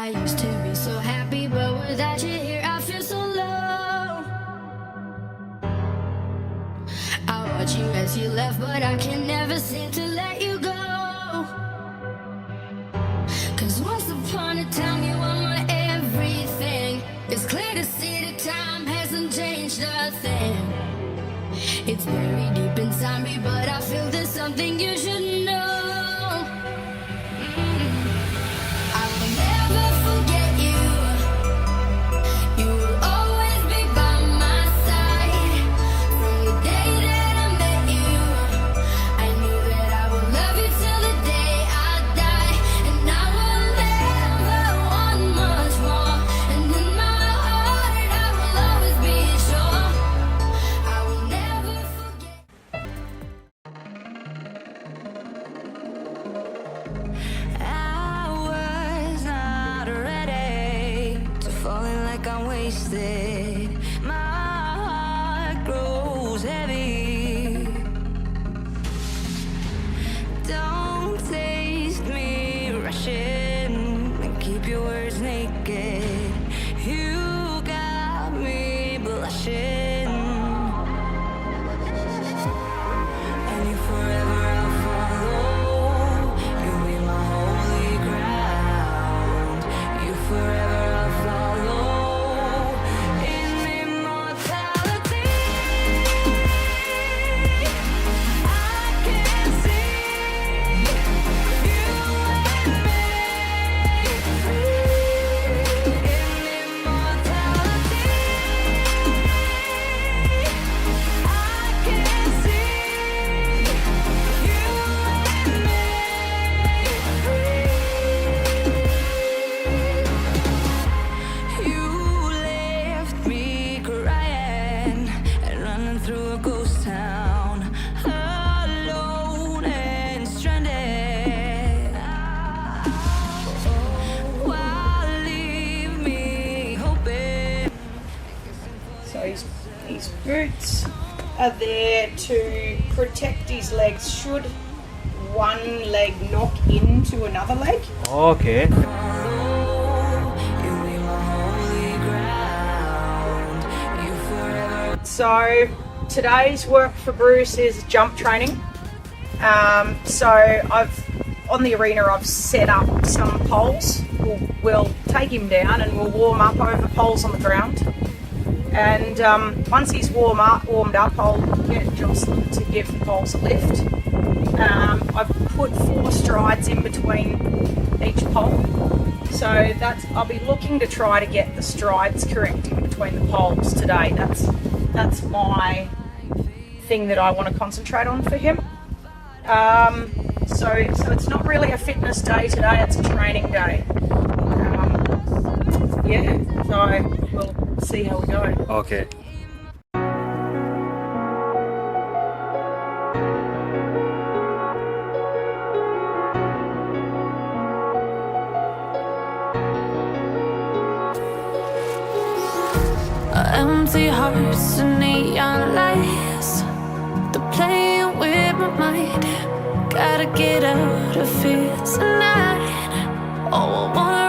I used to be so happy, but without you here, I feel so low. I watch you as you left, but I can never seem to let you go. 'Cause once upon a time, you were my everything. It's clear to see that time hasn't changed a thing. It's buried deep inside me, but I feel there's something you should know. I will never forget you. You will always be by my side. From the day that I met you, I knew that I would love you till the day I die. And I will never want much more. And in my heart, I will always be sure. I will never forget. I was not ready to falling like I'm wasted. My heart grows heavy. Don't taste me rushing and keep your words naked. You got me blushing. And you forever I'll follow. You'll be my holy ground. You forever I'll follow. In immortality, I can see you and me free. In immortality, I can see you and me free. You left me crying and running through a ghost town, alone and stranded. Why leave me hoping? So his boots are there to protect his legs should one leg knock into another leg. Okay. You'll be my holy ground. You forever. So today's work for Bruce is jump training. So on the arena I've set up some poles. We'll take him down and we'll warm up over poles on the ground. And once he's warmed up, I'll get Jocelyn to give the poles a lift. I've put 4 strides in between each pole. So I'll be looking to try to get the strides correct in between the poles today. That's my thing that I want to concentrate on for him. So it's not really a fitness day today, it's a training day. So we'll see how we go. Okay. Empty hearts and neon lights, they're playing with my mind. Gotta get out of here tonight. Oh, I wanna